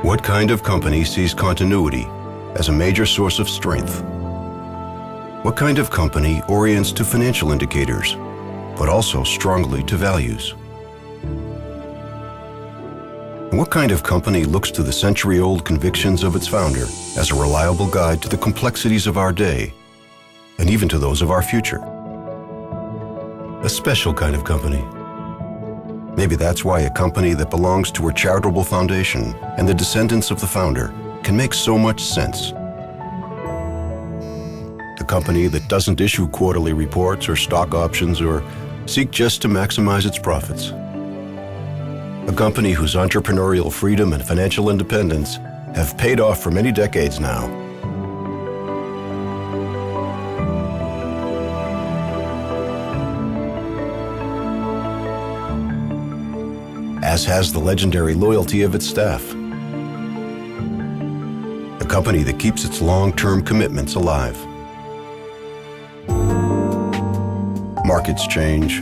What kind of company sees continuity as a major source of strength? What kind of company orients to financial indicators, but also strongly to values? And what kind of company looks to the century-old convictions of its founder as a reliable guide to the complexities of our day, and even to those of our future? A special kind of company. Maybe that's why a company that belongs to a charitable foundation and the descendants of the founder can make so much sense. A company that doesn't issue quarterly reports or stock options or seek just to maximize its profits. A company whose entrepreneurial freedom and financial independence have paid off for many decades now. As has the legendary loyalty of its staff. A company that keeps its long-term commitments alive. Markets change,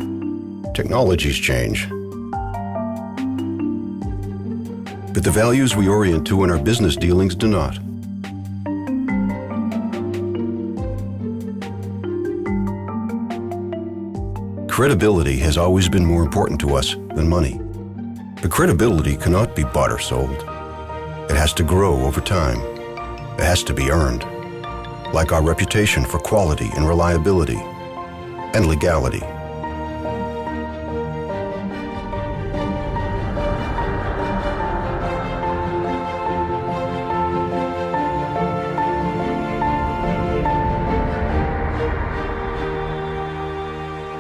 technologies change. But the values we orient to in our business dealings do not. Credibility has always been more important to us than money. But credibility cannot be bought or sold. It has to grow over time. It has to be earned, like our reputation for quality and reliability and legality.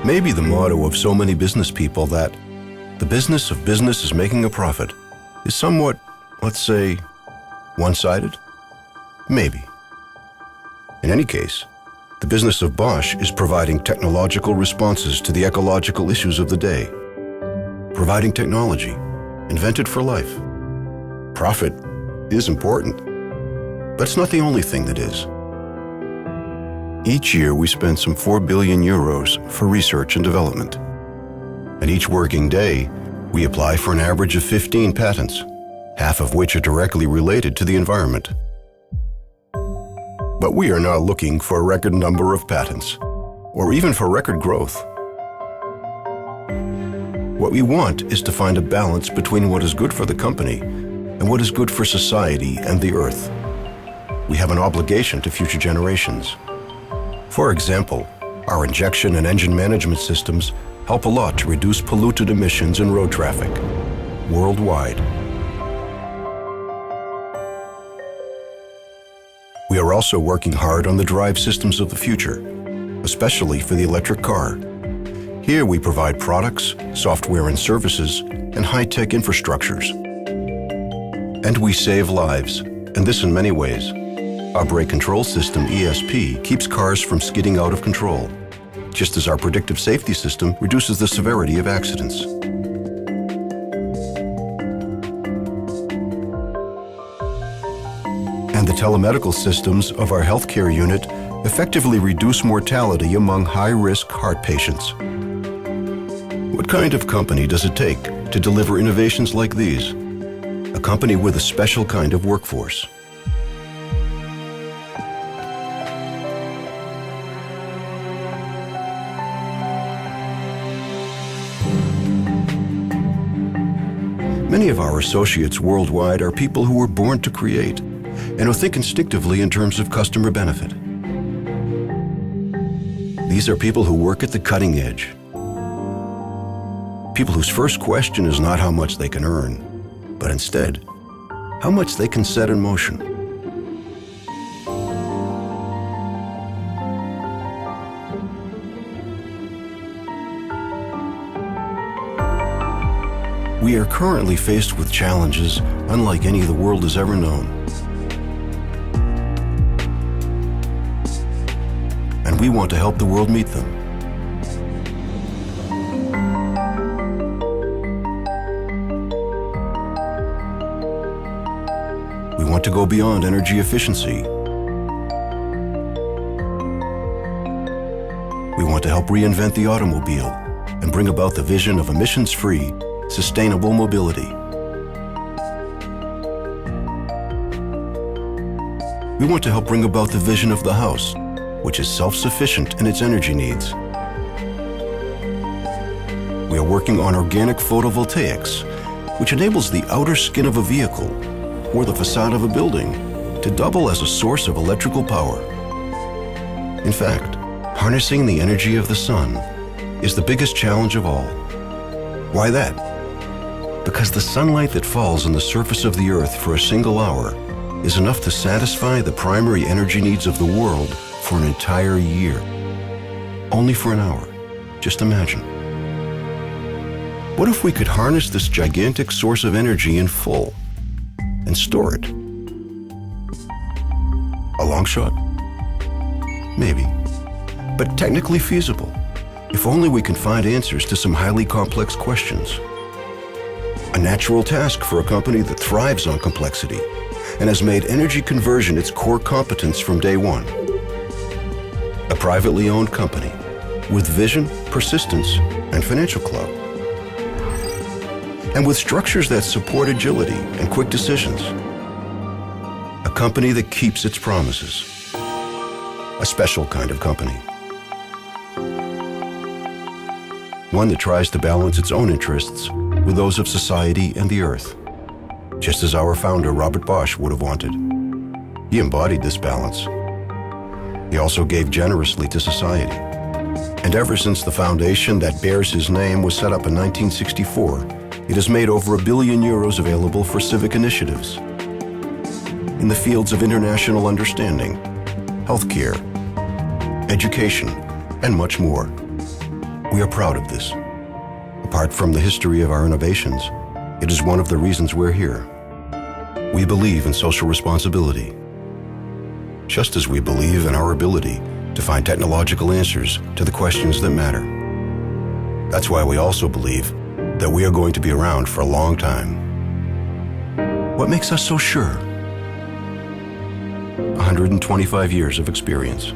Maybe the motto of so many business people that the business of business is making a profit is somewhat, let's say, one-sided? Maybe. In any case, the business of Bosch is providing technological responses to the ecological issues of the day. Providing technology, invented for life. Profit is important, but it's not the only thing that is. Each year we spend some 4 billion euros for research and development. And each working day, we apply for an average of 15 patents, half of which are directly related to the environment. But we are not looking for a record number of patents, or even for record growth. What we want is to find a balance between what is good for the company and what is good for society and the earth. We have an obligation to future generations. For example, our injection and engine management systems help a lot to reduce polluted emissions in road traffic, worldwide. We are also working hard on the drive systems of the future, especially for the electric car. Here we provide products, software and services, and high-tech infrastructures. And we save lives, and this in many ways. Our brake control system, ESP, keeps cars from skidding out of control, just as our predictive safety system reduces the severity of accidents. And the telemedical systems of our healthcare unit effectively reduce mortality among high-risk heart patients. What kind of company does it take to deliver innovations like these? A company with a special kind of workforce. Many of our associates worldwide are people who were born to create and who think instinctively in terms of customer benefit. These are people who work at the cutting edge. People whose first question is not how much they can earn, but instead, how much they can set in motion. We are currently faced with challenges unlike any the world has ever known. And we want to help the world meet them. We want to go beyond energy efficiency. We want to help reinvent the automobile and bring about the vision of emissions-free, sustainable mobility. We want to help bring about the vision of the house, which is self-sufficient in its energy needs. We are working on organic photovoltaics, which enables the outer skin of a vehicle or the facade of a building to double as a source of electrical power. In fact, harnessing the energy of the sun is the biggest challenge of all. Why that? Because the sunlight that falls on the surface of the earth for a single hour is enough to satisfy the primary energy needs of the world for an entire year. Only for an hour. Just imagine. What if we could harness this gigantic source of energy in full and store it? A long shot? Maybe. But technically feasible, if only we can find answers to some highly complex questions. A natural task for a company that thrives on complexity and has made energy conversion its core competence from day one. A privately owned company with vision, persistence, and financial clout. And with structures that support agility and quick decisions. A company that keeps its promises. A special kind of company. One that tries to balance its own interests with those of society and the earth, just as our founder Robert Bosch would have wanted. He embodied this balance. He also gave generously to society. And ever since the foundation that bears his name was set up in 1964, it has made over €1 billion available for civic initiatives in the fields of international understanding, healthcare, education, and much more. We are proud of this. Apart from the history of our innovations, it is one of the reasons we're here. We believe in social responsibility, just as we believe in our ability to find technological answers to the questions that matter. That's why we also believe that we are going to be around for a long time. What makes us so sure? 125 years of experience.